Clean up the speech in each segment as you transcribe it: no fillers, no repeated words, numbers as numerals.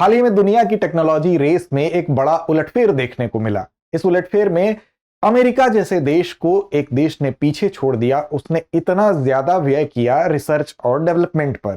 हाल ही में दुनिया की टेक्नोलॉजी रेस में एक बड़ा उलटफेर देखने को मिला। इस उलटफेर में अमेरिका जैसे देश को एक देश ने पीछे छोड़ दिया। उसने इतना ज्यादा व्यय किया रिसर्च और डेवलपमेंट पर।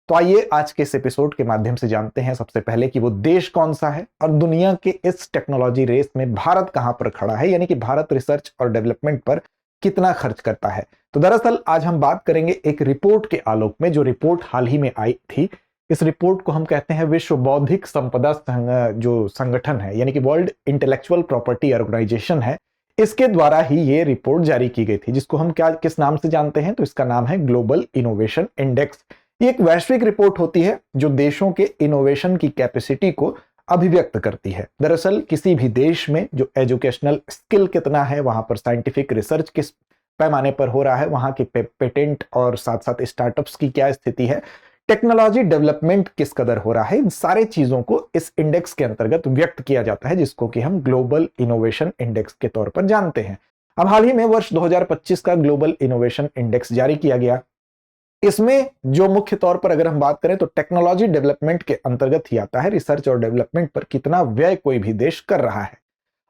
तो आइए आज के इस एपिसोड के माध्यम से जानते हैं सबसे पहले कि वो देश कौन सा है और दुनिया के इस टेक्नोलॉजी रेस में भारत कहां पर खड़ा है, यानी कि भारत रिसर्च और डेवलपमेंट पर कितना खर्च करता है। तो दरअसल आज हम बात करेंगे एक रिपोर्ट के आलोक में, जो रिपोर्ट हाल ही में आई थी। इस रिपोर्ट को हम कहते हैं विश्व बौद्धिक संपदा जो संगठन है, यानी कि वर्ल्ड इंटेलेक्चुअल प्रॉपर्टी ऑर्गेनाइजेशन है, इसके द्वारा ही ये रिपोर्ट जारी की गई थी, जिसको हम किस नाम से जानते हैं, तो इसका नाम है ग्लोबल इनोवेशन इंडेक्स। ये एक वैश्विक रिपोर्ट होती है जो देशों के इनोवेशन की कैपेसिटी को अभिव्यक्त करती है। दरअसल किसी भी देश में जो एजुकेशनल स्किल कितना है, वहां पर साइंटिफिक रिसर्च किस पैमाने पर हो रहा है, वहां के पेटेंट और साथ साथ स्टार्टअप्स की क्या स्थिति है, टेक्नोलॉजी डेवलपमेंट किस कदर हो रहा है, इन सारे चीजों को इस इंडेक्स के अंतर्गत व्यक्त किया जाता है, जिसको कि हम ग्लोबल इनोवेशन इंडेक्स के तौर पर जानते हैं। अब हाल ही में वर्ष 2025 का ग्लोबल इनोवेशन इंडेक्स जारी किया गया। इसमें जो मुख्य तौर पर अगर हम बात करें तो टेक्नोलॉजी डेवलपमेंट के अंतर्गत ही आता है रिसर्च और डेवलपमेंट पर कितना व्यय कोई भी देश कर रहा है।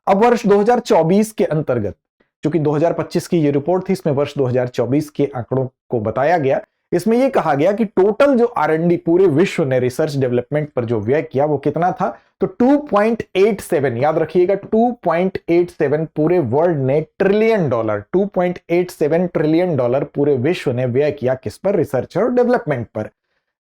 अब वर्ष 2024 के अंतर्गत, क्योंकि 2025 की ये रिपोर्ट थी, इसमें वर्ष 2024 के आंकड़ों को बताया गया। इसमें यह कहा गया कि टोटल जो R&D पूरे विश्व ने रिसर्च डेवलपमेंट पर जो व्यय किया वो कितना था, तो 2.87, याद रखिएगा 2.87 पूरे वर्ल्ड ने ट्रिलियन डॉलर, 2.87 ट्रिलियन डॉलर पूरे विश्व ने व्यय किया किस पर, रिसर्च और डेवलपमेंट पर,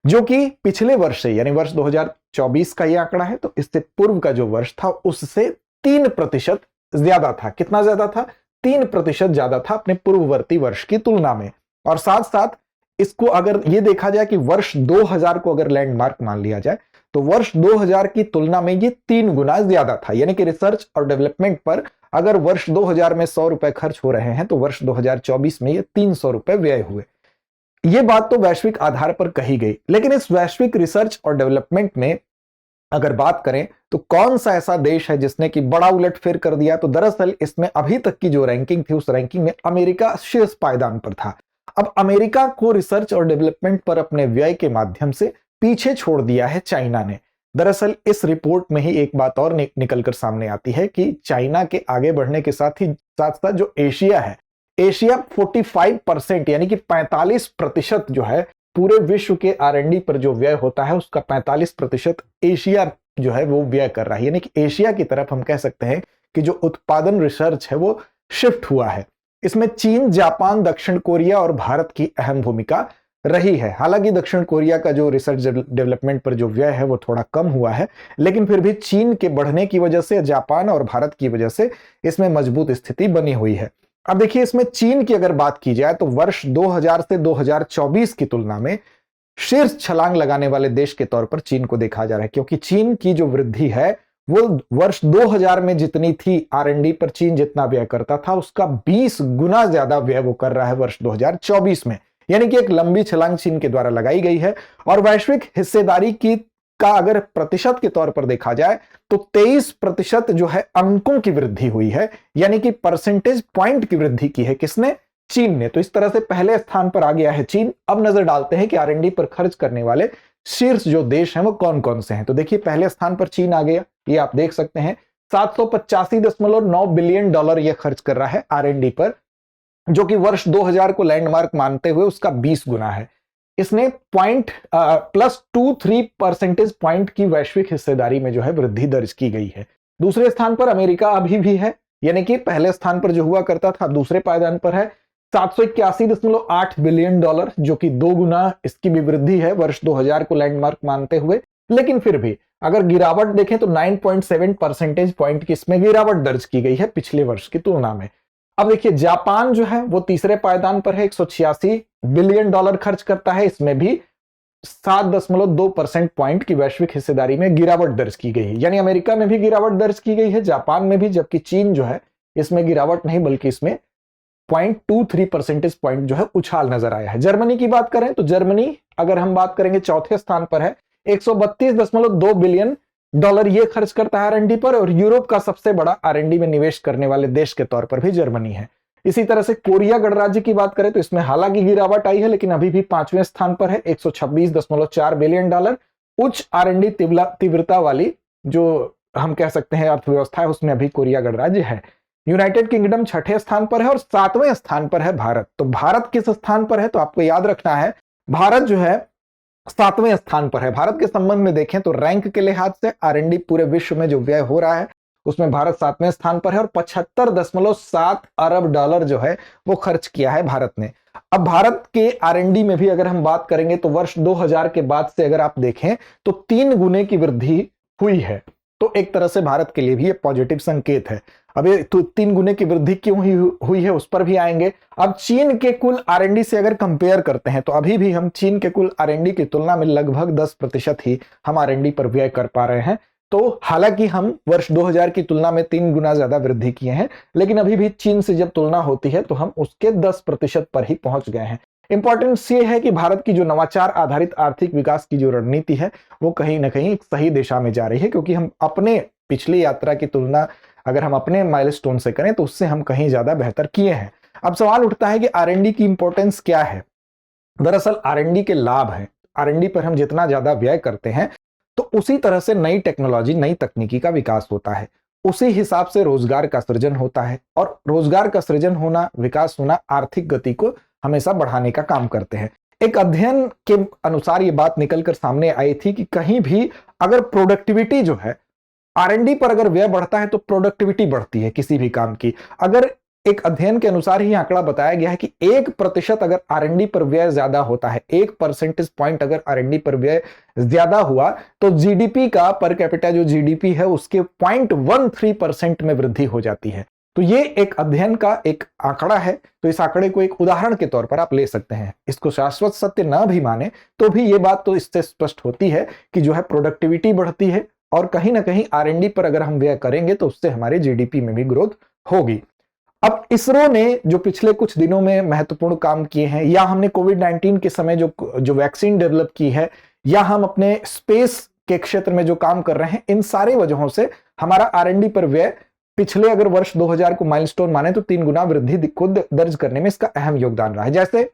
जो कि पिछले वर्ष से यानी वर्ष 2024 का यह आंकड़ा है, तो इससे पूर्व का जो वर्ष था उससे 3% ज्यादा था। कितना ज्यादा था? 3% ज्यादा था अपने पूर्ववर्ती वर्ष की तुलना में। और साथ साथ इसको अगर ये देखा जाए कि वर्ष 2000 को अगर लैंडमार्क मान लिया जाए तो वर्ष 2000 की तुलना में ये 3 गुना ज्यादा था। यानी कि रिसर्च और डेवलपमेंट पर अगर वर्ष 2000 में 100 रुपए खर्च हो रहे हैं तो वर्ष 2024 में ये 300 रुपए व्यय हुए। ये बात तो वैश्विक आधार पर कही गई, लेकिन इस वैश्विक रिसर्च और डेवलपमेंट में अगर बात करें तो कौन सा ऐसा देश है जिसने कि बड़ा उलटफेर कर दिया, तो दरअसल इसमें अभी तक की जो रैंकिंग थी उस रैंकिंग में अमेरिका शीर्ष पायदान पर था। अब अमेरिका को रिसर्च और डेवलपमेंट पर अपने व्यय के माध्यम से पीछे छोड़ दिया है चाइना ने। दरअसल इस रिपोर्ट में ही एक बात और निकलकर सामने आती है कि चाइना के आगे बढ़ने के साथ साथ जो एशिया है, एशिया 45% यानी कि 45% जो है पूरे विश्व के R&D पर जो व्यय होता है उसका 45% एशिया जो है वो व्यय कर रहा है। यानी कि एशिया की तरफ हम कह सकते हैं कि जो उत्पादन रिसर्च है वो शिफ्ट हुआ है। इसमें चीन, जापान, दक्षिण कोरिया और भारत की अहम भूमिका रही है। हालांकि दक्षिण कोरिया का जो रिसर्च डेवलपमेंट पर जो व्यय है वो थोड़ा कम हुआ है, लेकिन फिर भी चीन के बढ़ने की वजह से, जापान और भारत की वजह से इसमें मजबूत स्थिति बनी हुई है। अब देखिए, इसमें चीन की अगर बात की जाए तो वर्ष 2000 से 2024 की तुलना में शीर्ष छलांग लगाने वाले देश के तौर पर चीन को देखा जा रहा है, क्योंकि चीन की जो वृद्धि है वो वर्ष 2000 में जितनी थी R&D पर चीन जितना व्यय करता था उसका 20 गुना ज्यादा व्यय वो कर रहा है वर्ष 2024 में। यानी कि एक लंबी छलांग चीन के द्वारा लगाई गई है। और वैश्विक हिस्सेदारी की का अगर प्रतिशत के तौर पर देखा जाए तो 23% जो है अंकों की वृद्धि हुई है, यानी कि परसेंटेज पॉइंट की वृद्धि की है। किसने? चीन ने। तो इस तरह से पहले स्थान पर आ गया है चीन। अब नजर डालते हैं कि R&D पर खर्च करने वाले शीर्ष जो देश हैं वो कौन कौन से हैं। तो देखिए, पहले स्थान पर चीन आ गया, ये आप देख सकते हैं, 785.9 बिलियन डॉलर ये खर्च कर रहा है R&D पर, जो कि वर्ष 2000 को लैंडमार्क मानते हुए उसका 20 गुना है। इसने +23 परसेंटेज पॉइंट की वैश्विक हिस्सेदारी में जो है वृद्धि दर्ज की गई है। दूसरे स्थान पर अमेरिका अभी भी है, यानी कि पहले स्थान पर जो हुआ करता था दूसरे पायदान पर है, 781.8 बिलियन डॉलर, जो कि 2 गुना इसकी भी वृद्धि है वर्ष 2000 को लैंडमार्क मानते हुए। लेकिन फिर भी अगर गिरावट देखें तो 9.7 परसेंटेज पॉइंट की इसमें गिरावट दर्ज की गई है पिछले वर्ष की तुलना में। अब देखिए, जापान जो है वो तीसरे पायदान पर है, 186 बिलियन डॉलर खर्च करता है, इसमें भी 7.2% पॉइंट की वैश्विक हिस्सेदारी में गिरावट दर्ज की गई है। यानी अमेरिका में भी गिरावट दर्ज की गई है, जापान में भी, जबकि चीन जो है इसमें गिरावट नहीं बल्कि इसमें 0.23 परसेंटेज पॉइंट जो है उछाल नजर आया है। जर्मनी की बात करें तो जर्मनी अगर हम बात करेंगे चौथे स्थान पर है, 132.2 बिलियन डॉलर ये खर्च करता है R&D पर, और यूरोप का सबसे बड़ा R&D में निवेश करने वाले देश के तौर पर भी जर्मनी है। इसी तरह से कोरिया गणराज्य की बात करें तो इसमें हालांकि गिरावट आई है, लेकिन अभी भी 5वें स्थान पर है, 126.4 बिलियन डॉलर, उच्च R&D तीव्रता वाली जो हम कह सकते हैं अर्थव्यवस्था है, उसमें अभी कोरिया गणराज्य है। यूनाइटेड किंगडम छठे स्थान पर है और 7वें स्थान पर है भारत। तो भारत किस स्थान पर है, तो आपको याद रखना है भारत जो है 7वें स्थान पर है। भारत के संबंध में देखें तो रैंक के लिहाज से R&D पूरे विश्व में जो व्यय हो रहा है उसमें भारत 7वें स्थान पर है और 75.7 अरब डॉलर जो है वो खर्च किया है भारत ने। अब भारत के R&D में भी अगर हम बात करेंगे तो वर्ष 2000 के बाद से अगर आप देखें तो 3 गुने की वृद्धि हुई है। तो एक तरह से भारत के लिए भी ये पॉजिटिव संकेत है। अब ये तो 3 गुने की वृद्धि क्यों हुई है उस पर भी आएंगे। अब चीन के कुल R&D से अगर कंपेयर करते हैं तो अभी भी हम चीन के कुल R&D की तुलना में लगभग 10% ही हम R&D पर व्यय कर पा रहे हैं। तो हालांकि हम वर्ष 2000 की तुलना में 3 गुना ज्यादा वृद्धि किए हैं, लेकिन अभी भी चीन से जब तुलना होती है तो हम उसके 10% पर ही पहुंच गए हैं। इंपॉर्टेंस ये है कि भारत की जो नवाचार आधारित आर्थिक विकास की जो रणनीति है वो कहीं ना कहीं एक सही दिशा में जा रही है, क्योंकि हम अपने पिछली यात्रा की तुलना अगर हम अपने माइलस्टोन से करें तो उससे हम कहीं ज्यादा बेहतर किए हैं। अब सवाल उठता है कि R&D की इंपॉर्टेंस क्या है। दरअसल R&D के लाभ है। R&D पर हम जितना ज्यादा व्यय करते हैं तो उसी तरह से नई टेक्नोलॉजी, नई तकनीकी का विकास होता है, उसी हिसाब से रोजगार का सृजन होता है और रोजगार का सृजन होना, विकास होना आर्थिक गति को हमेशा बढ़ाने का काम करते हैं। एक अध्ययन के अनुसार ये बात निकलकर सामने आई थी कि कहीं भी अगर प्रोडक्टिविटी जो है R&D पर अगर व्यय बढ़ता है तो प्रोडक्टिविटी बढ़ती है किसी भी काम की। अगर एक अध्ययन के अनुसार ही आंकड़ा बताया गया है कि 1% अगर R&D पर व्यय ज्यादा होता है, 1 परसेंटेज पॉइंट अगर R&D पर व्यय ज्यादा हुआ तो जीडीपी का पर कैपिटा जो जीडीपी है उसके 0.13% में वृद्धि हो जाती है। तो ये एक अध्ययन का एक आंकड़ा है। तो इस आंकड़े को एक उदाहरण के तौर पर आप ले सकते हैं। इसको शाश्वत सत्य ना भी माने तो भी ये बात तो इससे स्पष्ट होती है कि जो है प्रोडक्टिविटी बढ़ती है और कहीं ना कहीं R&D पर अगर हम व्यय करेंगे तो उससे हमारे जीडीपी में भी ग्रोथ होगी। अब इसरो ने जो पिछले कुछ दिनों में महत्वपूर्ण काम किए हैं, या हमने कोविड-19 के समय जो वैक्सीन डेवलप की है, या हम अपने स्पेस के क्षेत्र में जो काम कर रहे हैं, इन सारे वजहों से हमारा R&D पर व्यय पिछले अगर वर्ष 2000 को माइलस्टोन माने तो 3 गुना वृद्धि को दर्ज करने में इसका अहम योगदान रहा है। जैसे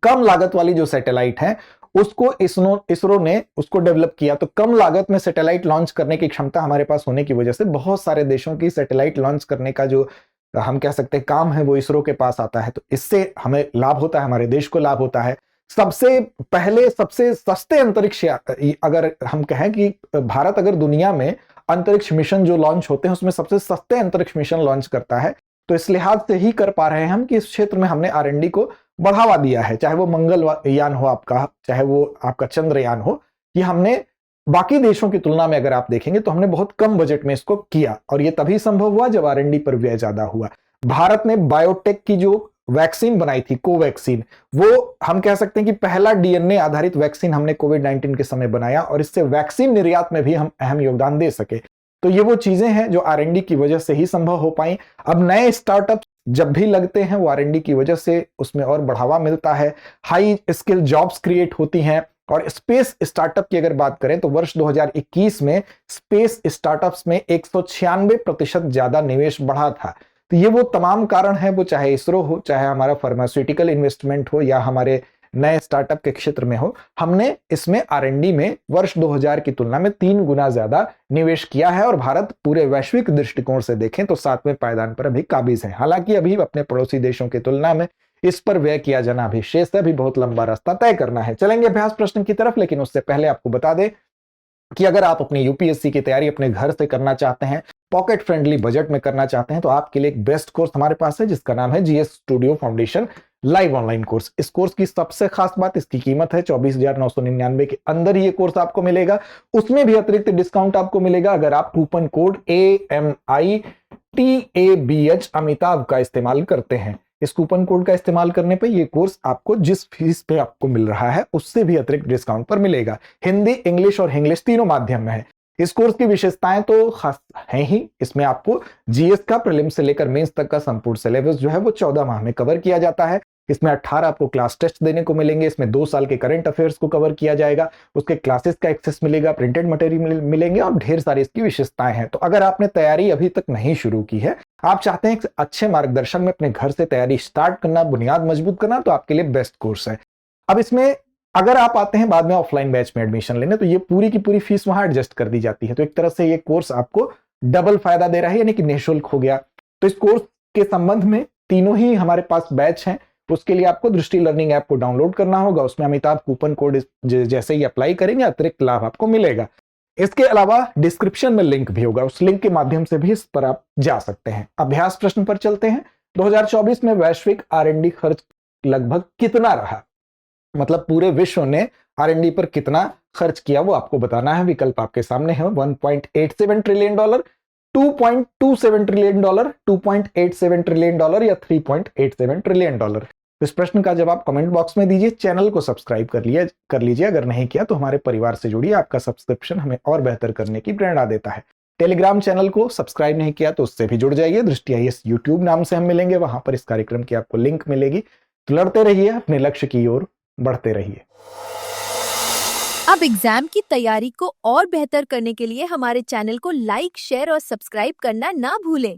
कम लागत वाली जो सैटेलाइट है उसको इसरो ने उसको डेवलप किया, तो कम लागत में सैटेलाइट लॉन्च करने की क्षमता हमारे पास होने की वजह से बहुत सारे देशों की सैटेलाइट लॉन्च करने का जो हम कह सकते हैं काम है वो इसरो के पास आता है। तो इससे हमें लाभ होता है, हमारे देश को लाभ होता है। सबसे पहले सबसे सस्ते अंतरिक्ष अगर हम कहें कि भारत अगर दुनिया में अंतरिक्ष मिशन जो लॉन्च होते हैं उसमें सबसे सस्ते अंतरिक्ष मिशन लॉन्च करता है, तो इस लिहाज से ही कर पा रहे हैं हम कि इस क्षेत्र में हमने R&D को बढ़ावा दिया है। चाहे वो मंगलयान हो आपका, चाहे वो आपका चंद्रयान हो, ये हमने बाकी देशों की तुलना में अगर आप देखेंगे तो हमने बहुत कम बजट में इसको किया और ये तभी संभव हुआ जब R&D पर व्यय ज्यादा हुआ। भारत ने बायोटेक की जो वैक्सीन बनाई थी कोवैक्सीन, वो हम कह सकते हैं कि पहला DNA आधारित वैक्सीन हमने कोविड-19 के समय बनाया और इससे वैक्सीन निर्यात में भी हम अहम योगदान दे सके। तो ये वो चीजें हैं जो R&D की वजह से ही संभव हो पाई। अब नए स्टार्टअप जब भी लगते हैं वो R&D की वजह से उसमें और बढ़ावा मिलता है, हाई स्किल जॉब्स क्रिएट होती हैं। और स्पेस स्टार्टअप की अगर बात करें तो वर्ष 2021 में स्पेस स्टार्टअप्स में 196% ज्यादा निवेश बढ़ा था। तो ये वो तमाम कारण है, वो चाहे इसरो हो, चाहे हमारा फार्मास्यूटिकल इन्वेस्टमेंट हो या हमारे नए स्टार्टअप के क्षेत्र में हो, हमने इसमें R&D में वर्ष 2000 की तुलना में 3 गुना ज्यादा निवेश किया है और भारत पूरे वैश्विक दृष्टिकोण से देखें तो 7वें पायदान पर अभी काबिज है। हालांकि अभी अपने पड़ोसी देशों की तुलना में इस पर व्यय किया जाना अभी शेष है, अभी बहुत लंबा रास्ता तय करना है। चलेंगे अभ्यास प्रश्न की तरफ, लेकिन उससे पहले आपको बता दें कि अगर आप अपनी यूपीएससी की तैयारी अपने घर से करना चाहते हैं, पॉकेट फ्रेंडली बजट में करना चाहते हैं, तो आपके लिए एक बेस्ट कोर्स हमारे पास है जिसका नाम है GS studio foundation live online course. इस कोर्स की सबसे खास बात, इसकी कीमत है 24,999 के अंदर ही ये कोर्स आपको मिलेगा। उसमें भी अतिरिक्त डिस्काउंट आपको मिलेगा अगर आप कूपन कोड AMITABH अमिताभ का इस्तेमाल करते हैं। इस कूपन कोड का इस्तेमाल करने पर यह कोर्स आपको जिस फीस पे आपको मिल रहा है उससे भी अतिरिक्त डिस्काउंट पर मिलेगा। हिंदी, इंग्लिश और इंग्लिश तीनों माध्यम में है। इस कोर्स की विशेषताएं तो खास हैं ही। इसमें आपको जीएस का प्रीलिम से लेकर मेंस तक का संपूर्ण सिलेबस जो है वो 14 माह में कवर किया जाता है। इसमें 18 आपको क्लास टेस्ट देने को मिलेंगे। इसमें 2 साल के करंट अफेयर्स को कवर किया जाएगा, उसके क्लासेस का एक्सेस मिलेगा, प्रिंटेड मटेरियल मिलेंगे और ढेर सारी इसकी विशेषताएं हैं। तो अगर आपने तैयारी अभी तक नहीं शुरू की है, आप चाहते हैं अच्छे मार्गदर्शन में अपने घर से तैयारी स्टार्ट करना, बुनियाद मजबूत करना, तो आपके लिए बेस्ट कोर्स है। अब इसमें अगर आप आते हैं बाद में ऑफलाइन बैच में एडमिशन लेने, तो ये पूरी की पूरी फीस वहां एडजस्ट कर दी जाती है। तो एक तरह से ये कोर्स आपको डबल फायदा दे रहा है, यानी कि निःशुल्क हो गया। तो इस कोर्स के संबंध में तीनों ही हमारे पास बैच हैं। उसके लिए आपको दृष्टि लर्निंग ऐप को डाउनलोड करना होगा। उसमें अमिताभ कूपन कोड जैसे ही अप्लाई करेंगे अतिरिक्त लाभ आपको मिलेगा। इसके अलावा डिस्क्रिप्शन में लिंक भी होगा, उस लिंक के माध्यम से भी इस पर आप जा सकते हैं। अभ्यास प्रश्न पर चलते हैं। 2024 में वैश्विक R&D खर्च लगभग कितना रहा? मतलब पूरे विश्व ने R&D पर कितना खर्च किया वो आपको बताना है। विकल्प आपके सामने है, 1.87 trillion dollar, 2.27 trillion dollar, 2.87 trillion dollar या 3.87 ट्रिलियन डॉलर। इस प्रश्न का जवाब कमेंट बॉक्स में दीजिए। चैनल को सब्सक्राइब कर लीजिए अगर नहीं किया तो हमारे परिवार से जुड़िए। आपका सब्सक्रिप्शन हमें और बेहतर करने की प्रेरणा देता है। टेलीग्राम चैनल को सब्सक्राइब नहीं किया तो उससे भी जुड़ जाइए। दृष्टि IAS यूट्यूब नाम से हम मिलेंगे, वहां पर इस कार्यक्रम की आपको लिंक मिलेगी। तो लड़ते रहिए, अपने लक्ष्य की ओर बढ़ते रहिए। अब एग्जाम की तैयारी को और बेहतर करने के लिए हमारे चैनल को लाइक, शेयर और सब्सक्राइब करना ना भूलें।